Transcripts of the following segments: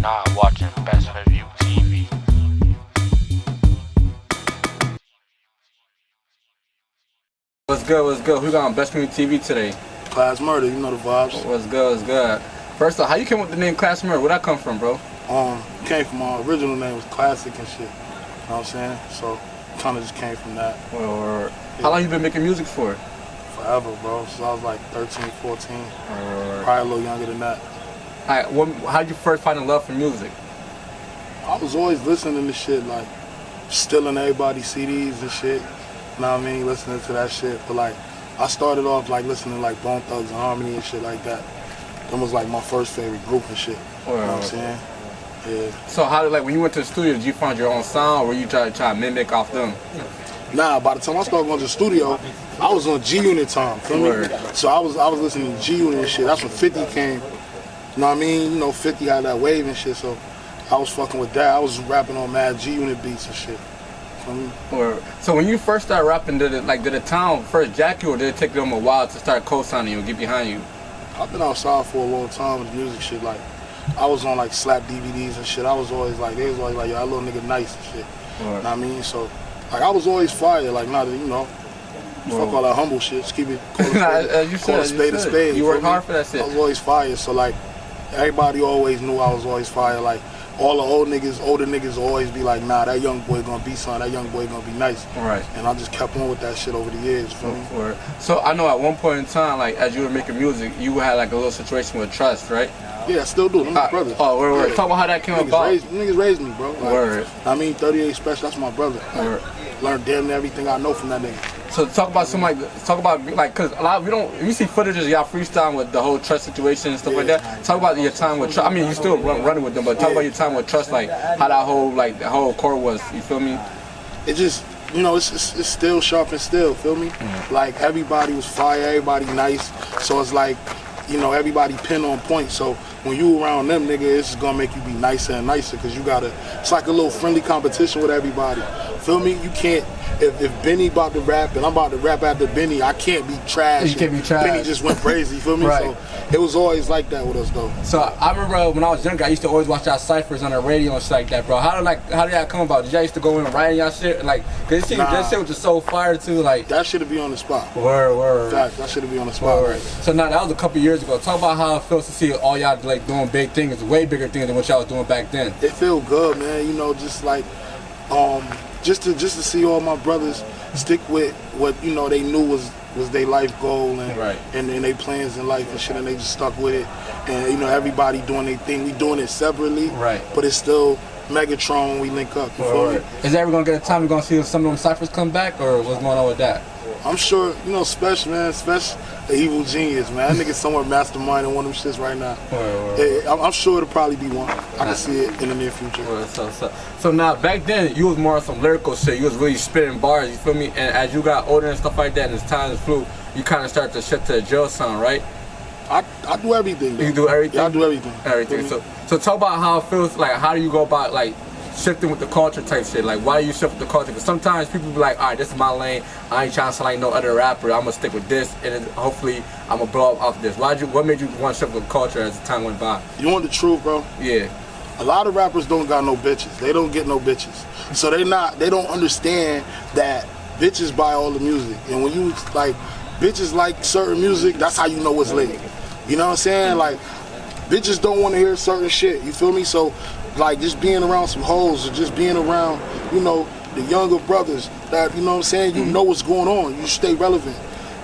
not watching Best for View TV. What's good, what's good? Who got on Best for View TV today? Klass Murda, you know the vibes. What's good, what's good? First off, how you came with the name Klass Murda? Where'd that come from, bro? Came from my original name was Classic and shit. You know what I'm saying? So kind of just came from that. Or how long you been making music for? Forever, bro. Since I was like 13, 14. Probably a little younger than that. How did you first find a love for music? I was always listening to shit, like stealing everybody's CDs and shit. You know what I mean? Listening to that shit. But like, I started off like listening to like Bone Thugs and Harmony and shit like that. That was like my first favorite group and shit. You know what I'm saying? Yeah. So how did, like, when you went to the studio, did you find your own sound, or were you try to mimic off them? Nah, by the time I started going to the studio, I was on G-Unit time, feel me? So I was listening to G-Unit and shit. That's when 50 came. You know what I mean? You know, 50 had that wave and shit, so I was fucking with that. I was rapping on mad G-Unit beats and shit. So when you first started rapping, did the town first jack you, or did it take them a while to start co-signing you and get behind you? I've been outside for a long time with music shit. Like, I was on like slap DVDs and shit. I was always like, they was always like, yo, that little nigga nice and shit. You know what I mean? So, like, I was always fire. Like, not, you know, fuck all that humble shit. Just keep it, call a spade a spade. You work hard for that shit. I was always fire. So, like, everybody always knew I was always fire. Like, all the older niggas always be like, nah, that young boy gonna be something, that young boy gonna be nice. Right. And I just kept on with that shit over the years, feel me? So I know at one point in time, like, as you were making music, you had like a little situation with Trust, right? Yeah, I still do. I'm my brother. Oh, word. Talk about how that came about. Niggas raised me, bro. Like, word. I mean, 38 Special, that's my brother. Like, learned damn near everything I know from that nigga. So talk about cause a lot we see footage of y'all freestyling with the whole Trust situation and stuff like that. Talk about your time with Trust. I mean, you still running with them, but talk about your time with Trust, like how that whole core was. You feel me? It just, you know, it's still sharp and still. Feel me? Like, everybody was fire, everybody nice. So it's like, you know, everybody pin on point. So when you around them, nigga, it's just gonna make you be nicer and nicer, because you gotta, it's like a little friendly competition with everybody. Feel me? You can't, if Benny about to rap and I'm about to rap after Benny, I can't be trash. You can't be trash. Benny just went crazy, feel me? Right. So it was always like that with us, though. So I remember when I was younger, I used to always watch y'all ciphers on the radio and shit like that, bro. How did that come about? Did y'all used to go in and write y'all shit? Like, cause that shit was just so fire too, like. That should've be on the spot. Word. Fact, that should've be on the spot. Word. So now that was a couple years ago. Talk about how it feels to see all y'all like doing big things, way bigger things than what y'all was doing back then. It feel good, man. You know, just like, just to see all my brothers stick with what, you know, they knew was their life goal and their plans in life and shit, and they just stuck with it. And, you know, everybody doing their thing. We doing it separately, but it's still Megatron when we link up. You feel me? Is there ever gonna get a time we're gonna see if some of them ciphers come back, or what's going on with that? I'm sure, you know, Special, man, Special, the evil genius, man. That nigga somewhere masterminding one of them shits right now. I'm sure it'll probably be one. I can see it in the near future. So now, back then, you was more on some lyrical shit. You was really spitting bars, you feel me? And as you got older and stuff like that, and as time flew, you kind of started to shift to the drill sound, right? I do everything, though. You do everything? Yeah, I do everything. Everything. So talk about how it feels, like, how do you go about, like, shifting with the culture type shit? Like, why do you shift with the culture? Because sometimes people be like, all right, this is my lane. I ain't trying to sound like no other rapper. I'm gonna stick with this, and then hopefully I'm gonna blow up off this. What made you want to shift with the culture as the time went by? You want the truth, bro? Yeah. A lot of rappers don't got no bitches. They don't get no bitches. So they don't understand that bitches buy all the music. And when you, like, bitches like certain music, that's how you know it's lit. You know what I'm saying? Like, bitches don't want to hear certain shit. You feel me? So, like, just being around some hoes, or just being around, you know, the younger brothers that, you know what I'm saying, you know what's going on. You stay relevant.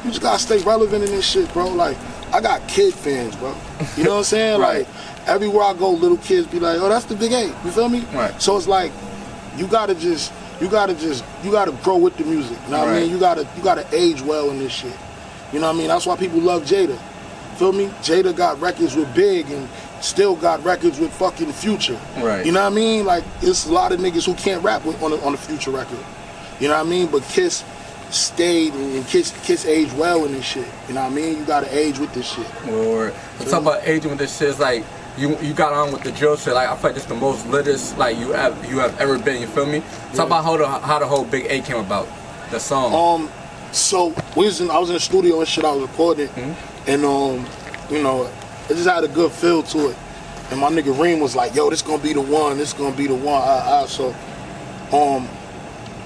You just gotta stay relevant in this shit, bro. Like, I got kid fans, bro. You know what I'm saying? Like, everywhere I go, little kids be like, oh, that's the Big 8. You feel me? So it's like, you gotta grow with the music. You know what I mean? You gotta age well in this shit. You know what I mean? That's why people love Jada. Feel me? Jada got records with Big and still got records with fucking Future. You know what I mean? Like, it's a lot of niggas who can't rap on a Future record. You know what I mean? But Kiss stayed, and Kiss aged well in this shit. You know what I mean? You gotta age with this shit. Talk about aging with this shit. It's like you got on with the drill shit. Like, I feel like this the most litest like you have ever been. You feel me? Talk about how the whole Big 8 came about. The song. So I was in the studio and shit. I was recording, and you know, it just had a good feel to it. And my nigga Reem was like, yo, this gonna be the one, this gonna be the one.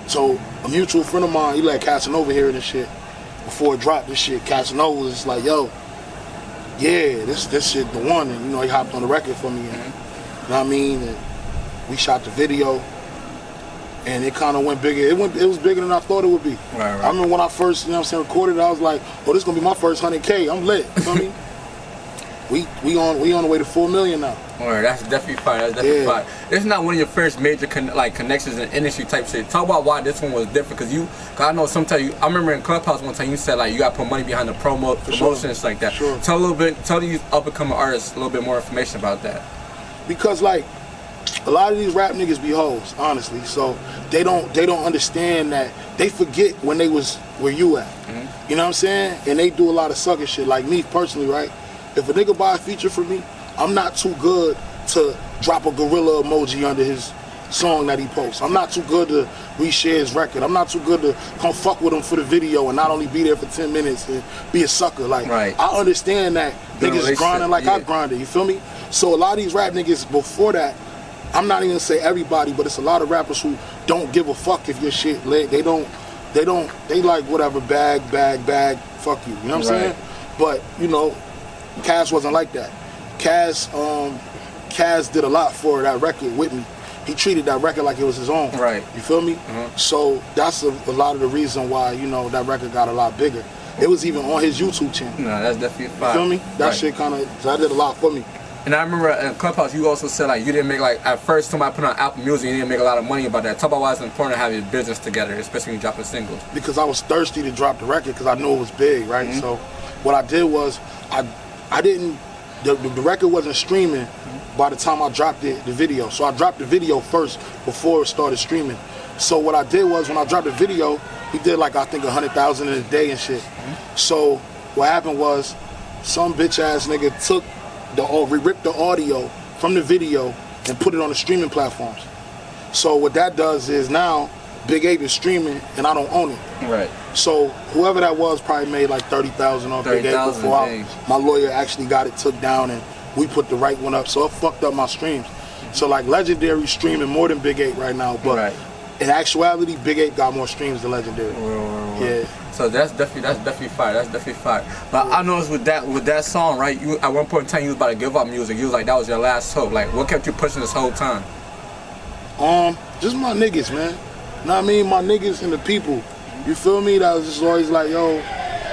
So a mutual friend of mine, he let Casanova hear this shit. Before it dropped this shit, Casanova was just like, yo, yeah, this shit the one. And, you know, he hopped on the record for me. And, you know what I mean? And we shot the video. And it kind of went bigger. It was bigger than I thought it would be. Right. I remember when I first, you know what I'm saying, recorded it, I was like, oh, this is gonna be my first 100K. I'm lit. You know what I mean? We on the way to 4 million now. Alright, that's definitely fire. That's definitely fire. It's not one of your first major connections in industry type shit. Talk about why this one was different, cause I know sometimes I remember in Clubhouse one time you said like you got to put money behind the promotions like that. Sure. Tell these up and coming artists a little bit more information about that. Because like a lot of these rap niggas be hoes, honestly. So they don't understand that. They forget when they was where you at. Mm-hmm. You know what I'm saying? And they do a lot of sucker shit. Like me personally, right? If a nigga buy a feature from me, I'm not too good to drop a gorilla emoji under his song that he posts. I'm not too good to reshare his record. I'm not too good to come fuck with him for the video and not only be there for 10 minutes and be a sucker. Like, I understand that niggas grinding like I grinded, you feel me? So a lot of these rap niggas before that, I'm not even gonna say everybody, but it's a lot of rappers who don't give a fuck if your shit lit. They like whatever, bag, fuck you. You know what I'm saying? But, you know, Cass wasn't like that. Cass did a lot for that record with me. He treated that record like it was his own. Right. You feel me? Mm-hmm. So that's a lot of the reason why, you know, that record got a lot bigger. It was even on his YouTube channel. No, that's definitely fire. You feel me? That shit kind of, that did a lot for me. And I remember in Clubhouse, you also said like you didn't make like, at first somebody put on Apple Music, you didn't make a lot of money about that. Talk about why it's important to have your business together, especially when you dropping singles. Because I was thirsty to drop the record because I knew it was big, right? Mm-hmm. So what I did was, I didn't, the record wasn't streaming by the time I dropped the video. So I dropped the video first before it started streaming. So what I did was when I dropped the video, he did like I think 100,000 in a day and shit. Mm-hmm. So what happened was some bitch ass nigga ripped the audio from the video and put it on the streaming platforms. So what that does is now Big 8 is streaming and I don't own it. Right. So whoever that was probably made like 30,000 on Big 8 before my lawyer actually got it took down and we put the right one up. So it fucked up my streams. So like Legendary streaming more than Big 8 right now, but in actuality, Big 8 got more streams than Legendary. Yeah. So that's definitely fire. That's definitely fire. But I noticed with that song, right? You at one point in time you was about to give up music. You was like that was your last hope. Like what kept you pushing this whole time? Just my niggas, man. You know what I mean? My niggas and the people. You feel me? That was just always like, yo,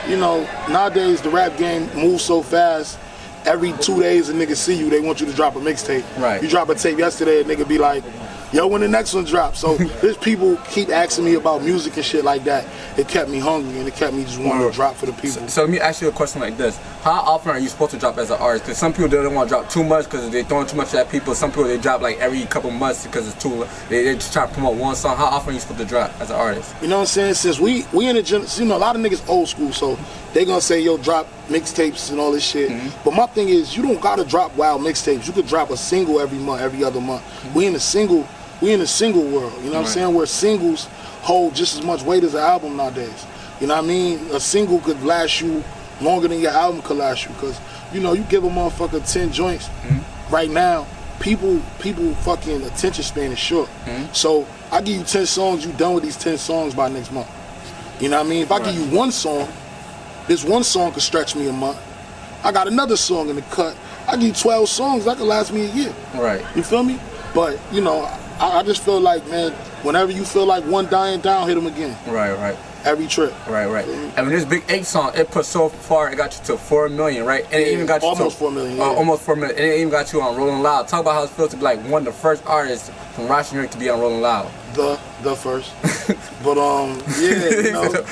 you know, nowadays the rap game moves so fast. Every 2 days a nigga see you, they want you to drop a mixtape. Right. You drop a tape yesterday, a nigga be like, yo, when the next one drops. So there's people keep asking me about music and shit like that. It kept me hungry and it kept me just wanting to drop for the people. So let me ask you a question like this. How often are you supposed to drop as an artist? Because some people don't want to drop too much because they're throwing too much at people. Some people, they drop like every couple months because it's too, they just try to promote one song. How often are you supposed to drop as an artist? You know what I'm saying? Since we in the, you know, a lot of niggas old school, so they gonna say, yo, drop mixtapes and all this shit. Mm-hmm. But my thing is, you don't gotta drop wild mixtapes. You could drop a single every month, every other month. Mm-hmm. We in the single world, you know what I'm saying? Where singles hold just as much weight as an album nowadays. You know what I mean? A single could last you longer than your album could last you, because, you know, you give a motherfucker 10 joints right now, people fucking attention span is short. So I give you 10 songs, you done with these 10 songs by next month. You know what I mean? If I give you one song, this one song could stretch me a month. I got another song in the cut. I give you 12 songs, that could last me a year. Right. You feel me? But, you know, I just feel like, man, whenever you feel like one dying down, hit them again. Right. Every trip. Right. And when this Big 8 song, it put so far, it got you to 4 million, right? And it even got you almost 4 million. Almost 4 million. And it even got you on Rolling Loud. Talk about how it feels to be like one of the first artists from Rochester, New York to be on Rolling Loud. The first. But yeah, you know,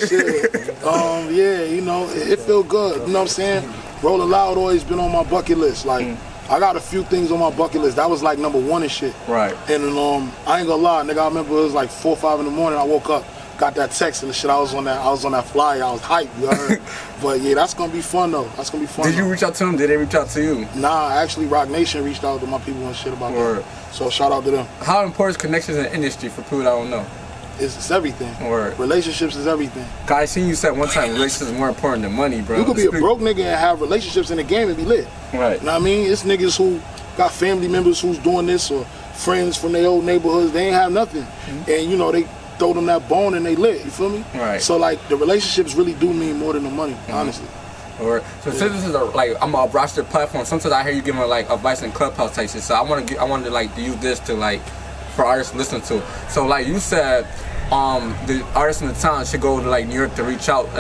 shit. Yeah, you know, it feel good. You know what I'm saying? Rolling Loud always been on my bucket list. Like, I got a few things on my bucket list. That was like #1 and shit. Right. And I ain't gonna lie, nigga, I remember it was like 4 or 5 in the morning. I woke up, got that text and the shit. I was on that flyer. I was hyped, you heard? But yeah, that's gonna be fun though. That's gonna be fun. Did you reach out to them? Did they reach out to you? Nah, actually, Rock Nation reached out to my people and shit about that. So shout out to them. How important is connections in the industry for people that don't know? It's everything. Relationships is everything. I seen you said one time relationships is more important than money, bro. You could be a broke nigga and have relationships in the game and be lit. Right. You know what I mean? It's niggas who got family members who's doing this or friends from their old neighborhoods. They ain't have nothing, and you know they throw them that bone and they lit. You feel me? Right. So like the relationships really do mean more than the money, honestly. Or so since this is I'm a roster platform. Sometimes I hear you giving like advice in Clubhouse type shit. So I wanted to like to use this to like for artists to listen to. So like you said, the artists in the town should go to like New York to reach out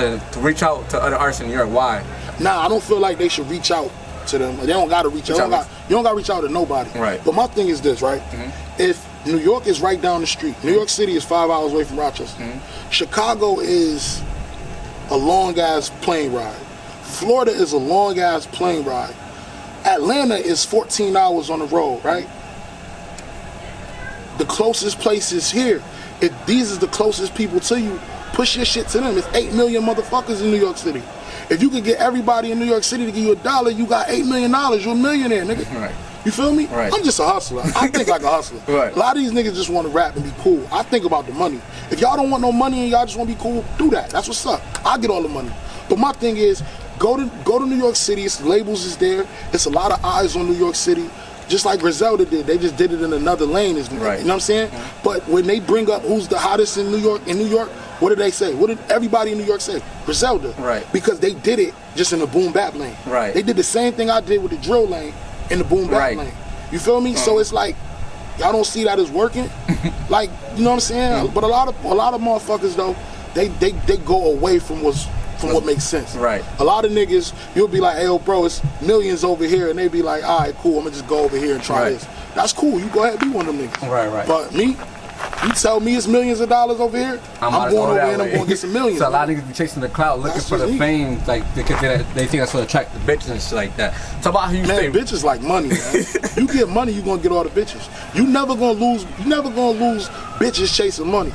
to other artists in New York. Why? Nah, I don't feel like they should reach out to them. They don't gotta reach out. You don't gotta reach out to nobody. Right. But my thing is this, right? If New York is right down the street, New York City is 5 hours away from Rochester. Chicago is a long ass plane ride. Florida is a long ass plane ride. Atlanta is 14 hours on the road, right? The closest place is here. If these is the closest people to you, push your shit to them. It's 8 million motherfuckers in New York City. If you could get everybody in New York City to give you $1, you got $8 million. You're a millionaire, nigga. Right. You feel me? Right. I'm just a hustler. I think like a hustler. Right. A lot of these niggas just want to rap and be cool. I think about the money. If y'all don't want no money and y'all just want to be cool, do that. That's what's up. I get all the money. But my thing is, go to New York City. It's labels is there. It's a lot of eyes on New York City. Just like Griselda did. They just did it in another lane. Right. You know what I'm saying? But when they bring up who's the hottest in New York, what did they say? What did everybody in New York say? Griselda. Right. Because they did it just in the boom bap lane. Right. They did the same thing I did with the drill lane in the boom bap lane. You feel me? So it's like y'all don't see that as working. Like, you know what I'm saying? But a lot of motherfuckers though, they go away from what makes sense. Right. A lot of niggas, you'll be like, hey, yo, bro, it's millions over here, and they be like, all right, cool, I'm gonna just go over here and try this. That's cool. You go ahead, be one of them niggas. Right. But me, you tell me it's millions of dollars over here, I'm going over here and I'm going to get some millions. So a lot of niggas be chasing the clout, looking for the fame, like because they think that's what attract the bitches and shit like that. Talk about how you man, bitches like money, man. You get money, you gonna get all the bitches. You never gonna lose bitches chasing money.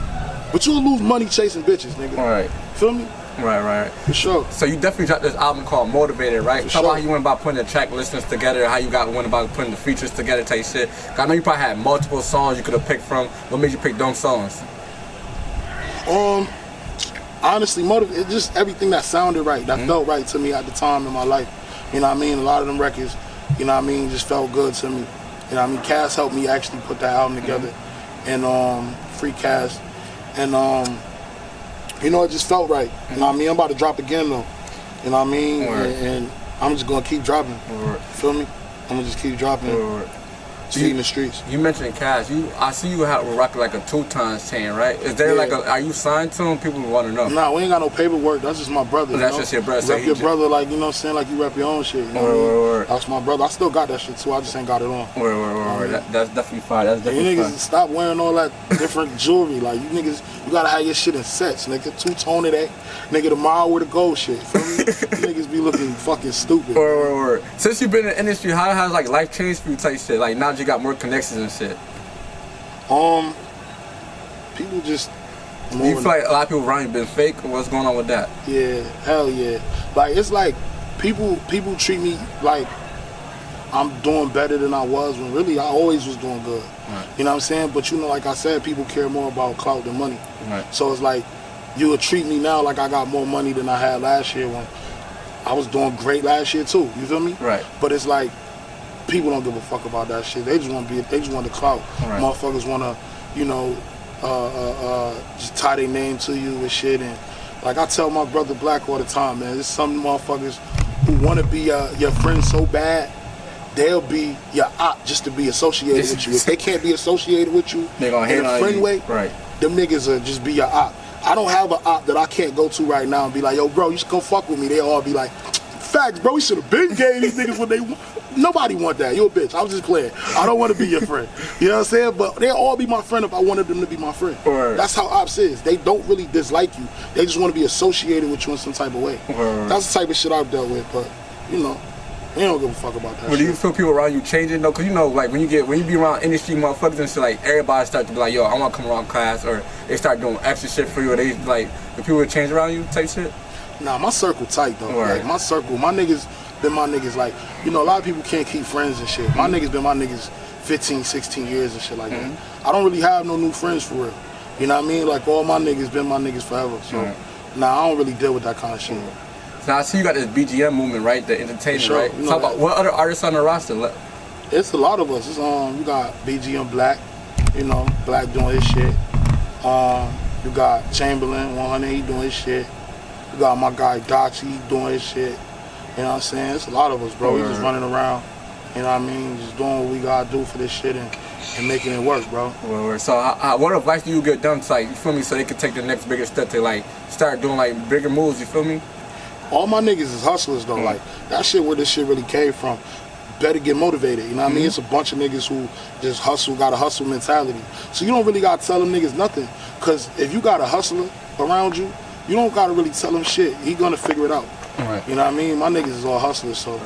But you'll lose money chasing bitches, nigga. All right. Feel me? Right. For sure. So you definitely dropped this album called Motivated, right? Talk about how you went about putting the track listings together, how you went about putting the features together type shit. I know you probably had multiple songs you could have picked from. What made you pick them songs? Honestly, it's just everything that sounded right, that felt right to me at the time in my life. You know what I mean? A lot of them records, you know what I mean, just felt good to me. You know what I mean? Cass helped me actually put that album together. And Free Cass. And you know, it just felt right. You know what I mean? I'm about to drop again though. You know what I mean? And I'm just gonna keep dropping. Feel me? I'm gonna just keep dropping. Feeding the streets. You mentioned Cass. I see you rocking like a 2 times chain, right? Is there are you signed to him? People want to know. Nah, we ain't got no paperwork. That's just my brother. That's just your brother. You rep your brother, like, you know what I'm saying? Like you rep your own shit. You know what I mean? That's my brother. I still got that shit too. I just ain't got it on. That's definitely fine. That's definitely you niggas fine. stop wearing all that different jewelry. Like you niggas, you gotta have your shit in sets, nigga. 2-tone of that. Nigga, tomorrow with the gold shit. Feel me? You niggas be looking fucking stupid. Since you've been in the industry, how has like life changed for you type shit? Like now that you got more connections and shit. People just. Do you feel like a lot of people around you been fake, or what's going on with that? Yeah, hell yeah. Like it's like people treat me like I'm doing better than I was when really I always was doing good. Right. You know what I'm saying? But you know, like I said, people care more about clout than money. Right. So it's like you would treat me now like I got more money than I had last year when I was doing great last year too. You feel me? Right. But it's like people don't give a fuck about that shit. They just want the clout. Right. Motherfuckers want to, you know, just tie their name to you and shit. And like I tell my brother Black all the time, man, there's some motherfuckers who want to be your friend so bad, they'll be your op just to be associated with you. If they can't be associated with you they gonna hate in a friend way, right, them niggas will just be your op. I don't have an op that I can't go to right now and be like, yo, bro, you should come fuck with me. They all be like, facts, bro, we should have been gave these niggas what they want. Nobody want that. You a bitch. I was just playing. I don't want to be your friend. You know what I'm saying? But they'll all be my friend if I wanted them to be my friend. Right. That's how ops is. They don't really dislike you. They just want to be associated with you in some type of way. Right. That's the type of shit I've dealt with. But, you know, they don't give a fuck about that. But do you feel people around you changing though? Cause you know, like when you be around industry motherfuckers and shit, like everybody start to be like, yo, I want to come around Class, or they start doing extra shit for you, or they like the people that change around you type shit. Nah, my circle tight though. Right. Like my circle, my niggas been my niggas. Like, you know, a lot of people can't keep friends and shit. My niggas been my niggas 15, 16 years and shit like that. I don't really have no new friends for real. You know what I mean? Like all my niggas been my niggas forever. So nah, I don't really deal with that kind of shit. Now I see you got this BGM movement, right? The entertainment, right? You know Talk about what other artists on the roster? It's a lot of us. It's you got BGM Black, you know, Black doing his shit. You got Chamberlain 100, he doing his shit. You got my guy Dachi, he doing his shit. You know what I'm saying? It's a lot of us, bro. We just running around. You know what I mean? Just doing what we gotta do for this shit and making it work, bro. So what advice do you get them to, like, you feel me, so they can take the next bigger step to, like, start doing, like, bigger moves, you feel me? All my niggas is hustlers, though. Like, that shit where this shit really came from. Better get motivated, you know what I mean? It's a bunch of niggas who just hustle, got a hustle mentality. So you don't really gotta tell them niggas nothing. Cause if you got a hustler around you, you don't gotta really tell him shit. He gonna figure it out. Right. You know what I mean? My niggas is all hustlers, so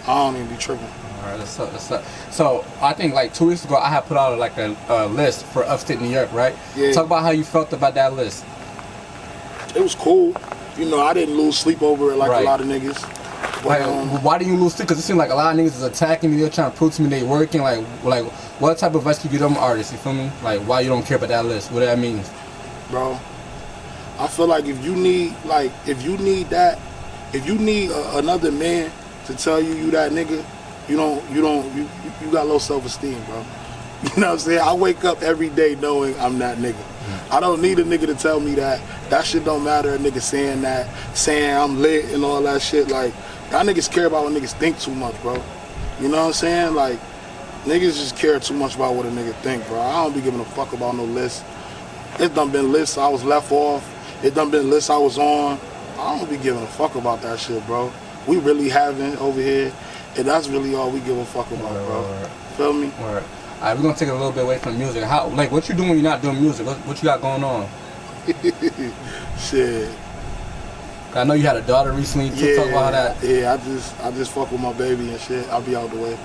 I don't even be tripping. Alright, that's up. So I think like 2 weeks ago I had put out like a list for upstate New York, right? Yeah. Talk about how you felt about that list. It was cool. You know, I didn't lose sleep over it like a lot of niggas. But, like, why do you lose sleep? Because it seems like a lot of niggas is attacking me. They're trying to prove to me they working. Like what type of advice can you give them artists? You feel me? Like, why you don't care about that list? What that means? Bro, I feel like if you need another man to tell you that nigga, you got low self-esteem, bro. You know what I'm saying? I wake up every day knowing I'm that nigga. I don't need a nigga to tell me that. That shit don't matter. A nigga saying that, saying I'm lit and all that shit. Like, y'all niggas care about what niggas think too much, bro. You know what I'm saying? Like, niggas just care too much about what a nigga think, bro. I don't be giving a fuck about no list. It done been lists I was left off. It done been lists I was on. I don't be giving a fuck about that shit, bro. We really having over here, and that's really all we give a fuck about, bro. Feel me? Alright, we're gonna take it a little bit away from music. How, like, what you doing when you're not doing music? What you got going on? Shit. I know you had a daughter recently. Talk about that. Yeah, I just fuck with my baby and shit. I'll be out the way.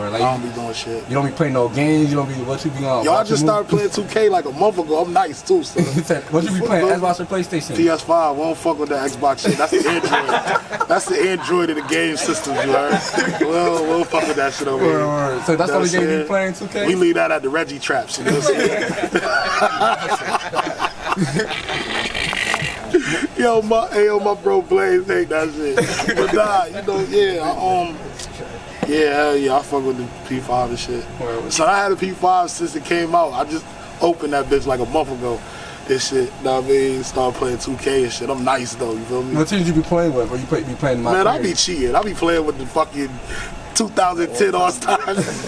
Like, I don't be doing shit. You don't be playing no games. You don't be what you be on. Yo, I just started playing 2K like a month ago. I'm nice too. So. What you be playing? Xbox or PlayStation? PS5. We don't fuck with that Xbox shit. That's the Android. That's the Android of the game systems. You heard? We'll fuck with that shit over here. So that's the only game you playing 2K? We leave that at the Reggie traps. You know what I'm saying? Yo, my bro Blaze hate that shit. But nah, you know, I fuck with the P5 and shit. So I had a P5 since it came out. I just opened that bitch like a month ago. This shit, you know what I mean? Start playing 2K and shit. I'm nice though, you feel me? What teams you be playing with? Or you be playing my Man, I be cheating. I be playing with the fucking 2010 All-Stars.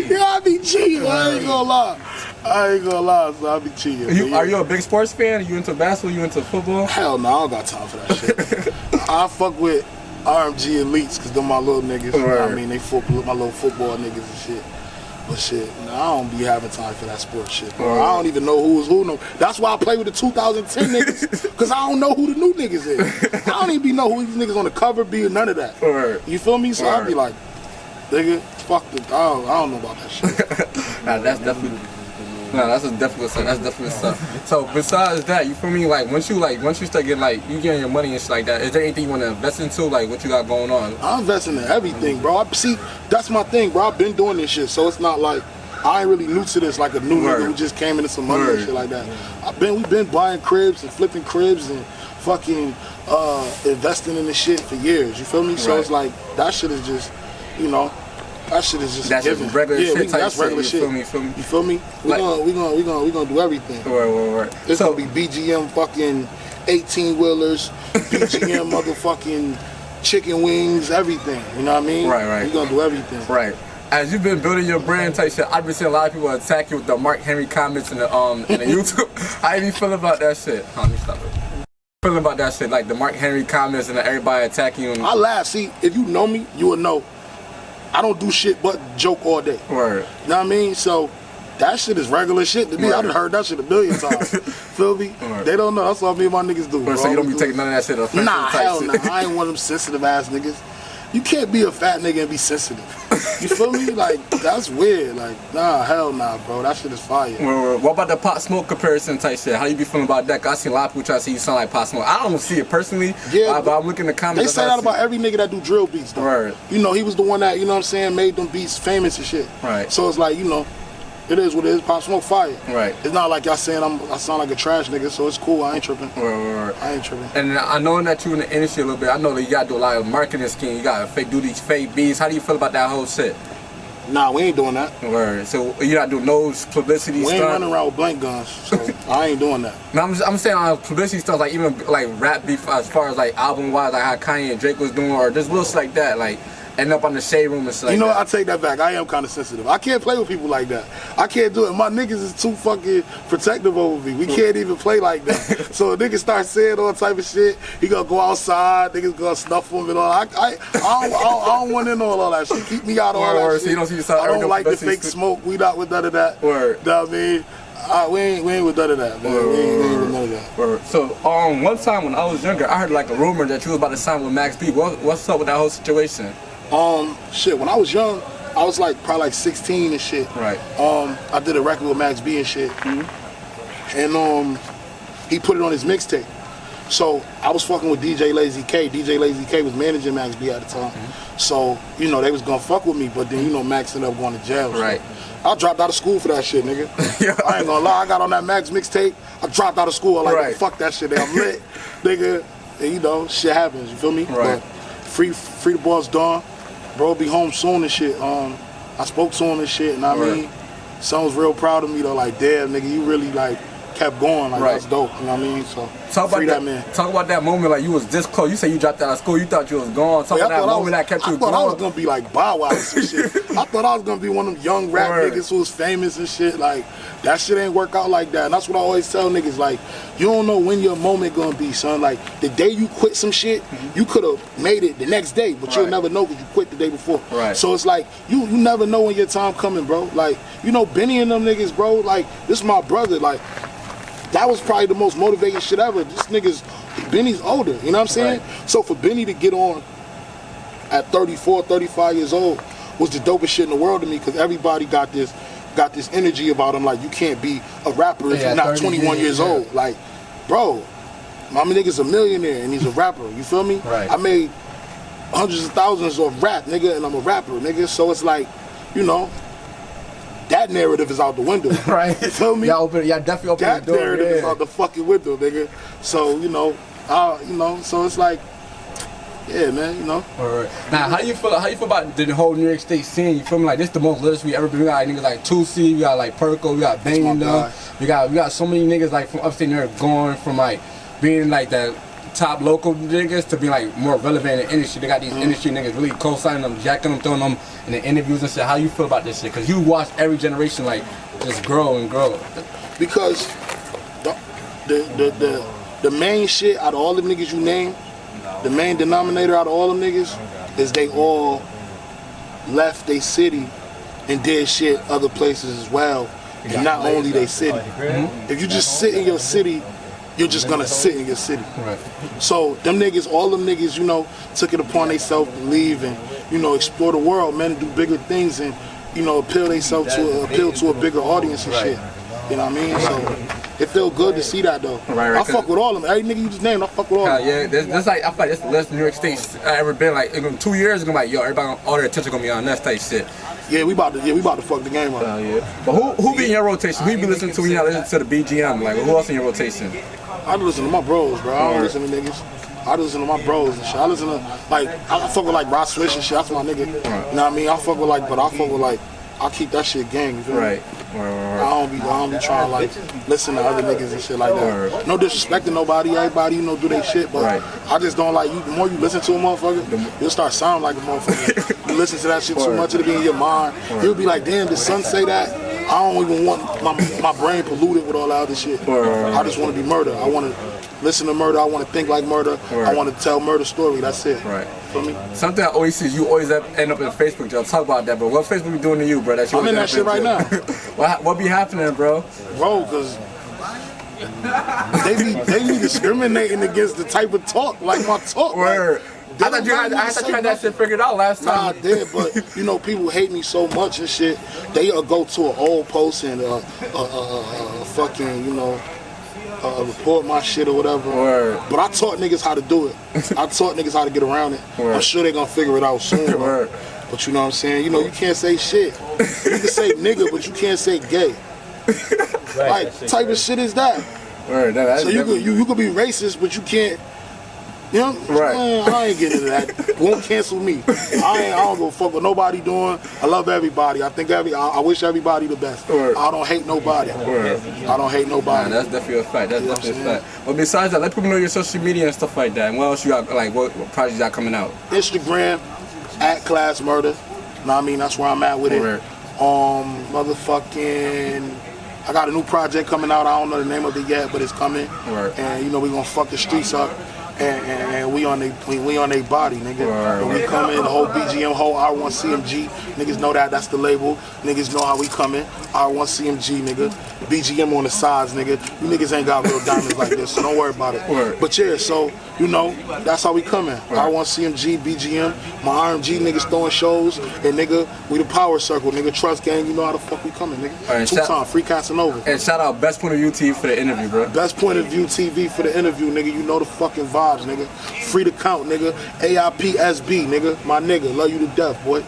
Yeah, I be cheating. I ain't gonna lie. So I be cheating. Are you a big sports fan? Are you into basketball? You into football? Hell no, I don't got time for that shit. I fuck with RMG Elites because they're my little niggas. You know what I mean? They my little football niggas and shit. But shit, I don't be having time for that sports shit, bro. I don't even know who's who. No, that's why I play with the 2010 niggas, because I don't know who the new niggas is. I don't even know who these niggas on the cover be, none of that. You feel me? So I be like, nigga, fuck the, I don't know about that shit. Nah, that's definitely stuff. So besides that, you feel me? Like once you start getting like you getting your money and shit like that, is there anything you want to invest into? Like what you got going on? I'm investing in everything, bro. See, that's my thing, bro. I've been doing this shit, so it's not like I ain't really new to this. Like a new nigga who just came into some money and shit like that. We've been buying cribs and flipping cribs and fucking investing in this shit for years. You feel me? So it's like that shit is just, you know. That shit is just given. Regular shit. That's regular shit. You feel me? We gonna do everything. It's gonna be BGM fucking 18-wheelers, BGM motherfucking chicken wings, everything. You know what I mean? Right. We gonna do everything. Right. As you've been building your brand type shit, I've been seeing a lot of people attack you with the Mark Henry comments in the YouTube. How you feel about that shit? Let me stop it. Feeling about that shit, like the Mark Henry comments and everybody attacking you. I laugh. See, if you know me, you will know. I don't do shit but joke all day. Word. You know what I mean? So that shit is regular shit to me. I done heard that shit a million times. Feel me? They don't know. That's all me and my niggas do. So you don't be taking none of that shit offensive? Nah, hell nah. I ain't one of them sensitive ass niggas. You can't be a fat nigga and be sensitive. You feel me? Like, that's weird. Like, nah, hell nah, bro. That shit is fire. What about the Pop Smoke comparison type shit? How you be feeling about that? Cause I see a lot of people try to say you sound like Pop Smoke. I don't see it personally, but I'm looking in the comments. They say that about every nigga that do drill beats, though. Right. You know, he was the one that, you know what I'm saying, made them beats famous and shit. Right. So it's like, you know, It is what it is. Pop Smoke fire. Right. It's not like y'all saying I sound like a trash nigga, so it's cool. I ain't tripping. Right. I ain't tripping. And I know that you in the industry a little bit. I know that you gotta do a lot of marketing scheme. You gotta do these fake beats. How do you feel about that whole shit? Nah, we ain't doing that. Word. So you're not doing no publicity stuff? We ain't running around with blank guns, so I ain't doing that. No, I'm saying publicity stuff, like even like rap beef as far as like album wise, like how Kanye and Drake was doing, or just little shit like that, like end up on the shade room and stuff. You know, like that. I take that back. I am kind of sensitive. I can't play with people like that. I can't do it. My niggas is too fucking protective over me. We can't even play like that. So a nigga start saying all type of shit. He gonna go outside. Niggas gonna snuff him and all. I don't want in all that shit. Keep me out of all that shit. So you don't see yourself. I don't like the fake smoke. We not with none of that. Word. Know what I mean? We ain't with none of that, man. We ain't with none of that. Word. So one time when I was younger, I heard like a rumor that you was about to sign with Max B. What's up with that whole situation? Shit, when I was young, I was like probably like 16 and shit. Right. I did a record with Max B and shit. And he put it on his mixtape. So I was fucking with DJ Lazy K. DJ Lazy K was managing Max B at the time. So, you know, they was gonna fuck with me, but then, you know, Max ended up going to jail. Right. So I dropped out of school for that shit, nigga. I ain't gonna lie, I got on that Max mixtape. I dropped out of school. I like, fuck that shit. I'm lit, nigga. And, you know, shit happens, you feel me? Right. But free the boss Dawn. Bro be home soon and shit. I spoke to him and shit, and I mean, son was real proud of me though. Like, damn, nigga, you really like kept going. Like, that's dope. You know what I mean? So free that man. Talk about that moment. Like, you was this close. You say you dropped out of school. You thought you was gone. Talk about that moment that kept you going. I thought I was gonna be like Bow Wow and some shit. I thought I was gonna be one of them young rap niggas who was famous and shit. Like, that shit ain't work out like that. And that's what I always tell niggas. Like, you don't know when your moment gonna be, son. Like, the day you quit some shit, you could have made it the next day, but you'll never know because you quit the day before. Right. So it's like, you never know when your time coming, bro. Like, you know, Benny and them niggas, bro, like, this is my brother. Like, that was probably the most motivating shit ever. This nigga's, Benny's older, you know what I'm saying? Right. So for Benny to get on at 34, 35 years old was the dopest shit in the world to me, because everybody got this energy about him, like, you can't be a rapper if you're not 21 years old. Like, bro, my nigga's a millionaire and he's a rapper, you feel me? Right. I made hundreds of thousands of rap, nigga, and I'm a rapper, nigga. So it's like, you know, that narrative is out the window. Right. You feel me? Y'all definitely open that the door. That narrative is out the fucking window, nigga. So, you know, so it's like, yeah, man, you know. Alright. Now, how you feel about the whole New York State scene? You feel me? Like, this the most literacy we ever been. We got niggas like 2C, we got like Perko, we got Bang them. We got so many niggas like from upstate New York going from like being like the top local niggas to being like more relevant in the industry. They got these industry niggas really co-signing them, jacking them, throwing them in the interviews and shit. How you feel about this shit? Cause you watch every generation like just grow and grow. Because the main shit out of all the niggas you name, the main denominator out of all them niggas is they all left their city and did shit other places as well, and not only their city. If you just sit in your city, you're just gonna sit in your city. Right. So them niggas, all them niggas, you know, took it upon themselves to leave and, you know, explore the world, man, and do bigger things and, you know, appeal to a bigger audience and shit. You know what I mean? So it feel good to see that though. Right, I fuck with all of them. Every nigga you just named, I fuck with all of them. Yeah, that's like, I feel like that's the less New York State ever been. Like, in 2 years, it's gonna be like, yo, everybody, all their attention gonna be on that type shit. Yeah, we about to fuck the game up. But who be in your rotation? Who you be listening to when you not listening to the BGM? Like, who else in your rotation? I listen to my bros, bro. I don't listen to niggas. I listen to my bros and shit. I listen to, like, I fuck with like Ross Swish and shit. That's my nigga. You know what I mean? I fuck with like, I keep that shit gang. You feel me? Right. I don't be trying to like listen to other niggas and shit like that. No disrespecting nobody, everybody, you know, do their shit, but I just don't like you. The more you listen to a motherfucker, you'll start sounding like a motherfucker. You listen to that shit too much, it'll be in your mind. You'll be like, damn, did son say that? I don't even want my brain polluted with all that other shit. I just want to be Murda. I want to listen to Murda. I want to think like Murda. I want to tell Murda story. That's it. Right. Feel me? Something I always see is you always end up in Facebook jail. Talk about that, but what Facebook be doing to you, bro? I'm in that shit right now. What be happening, bro? Bro, cause they be discriminating against the type of talk, like my talk. Word. Like, I thought you had that shit figured out last time. Nah, I did, but you know, people hate me so much and shit. They'll go to an old post and fucking, you know, report my shit or whatever. Word. But I taught niggas how to do it. I taught niggas how to get around it. Word. I'm sure they gonna figure it out soon. Word. But you know what I'm saying? You know, you can't say shit. You can say nigga, but you can't say gay. Like, type of shit is that? Word, so you could be racist, but you can't. You know, right? Man, I ain't getting into that. Won't cancel me. I don't go fuck with nobody doing. I love everybody. I think I wish everybody the best. Word. I don't hate nobody. Word. I don't hate nobody. Nah, that's definitely a fact. That's definitely a fact. But besides that, let people know your social media and stuff like that. And what else you got? Like, what projects you got coming out? Instagram at Klass Murda. Know what I mean? That's where I'm at with it. Word. Motherfucking. I got a new project coming out. I don't know the name of it yet, but it's coming. Word. And you know we gonna fuck the streets up. And we on they body, nigga. Right, and we coming, the whole BGM, whole R1CMG. Niggas know that's the label. Niggas know how we coming. R1CMG, nigga. BGM on the sides, nigga. You niggas ain't got real diamonds like this, so don't worry about it. Right. But yeah, so, you know, that's how we coming. Right. R1CMG, BGM, my RMG niggas throwing shows, and nigga, we the power circle, nigga. Trust gang, you know how the fuck we coming, nigga. Right, 2 times, free Casanova. And shout out Best Point of View TV for the interview, bro. Best Point of View TV for the interview, nigga. You know the fucking vibes, nigga. Free to count, nigga. AIPSB, nigga. My nigga. Love you to death, boy.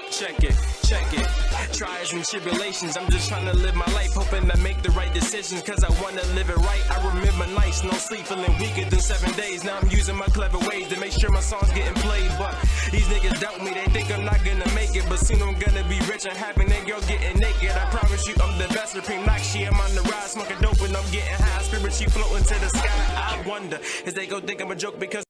Check it, check it. Trials and tribulations, I'm just trying to live my life, hoping I make the right decisions, cause I wanna live it right. I remember nights, no sleep, feeling weaker than 7 days. Now I'm using my clever ways to make sure my songs getting played. But these niggas doubt me, they think I'm not gonna make it. But soon I'm gonna be rich and happy, and girl getting naked. I promise you I'm the best, supreme Nakshi. I'm on the rise, smoking dope and I'm getting high. Spirit, she floating to the sky. I wonder, is they gon' think I'm a joke because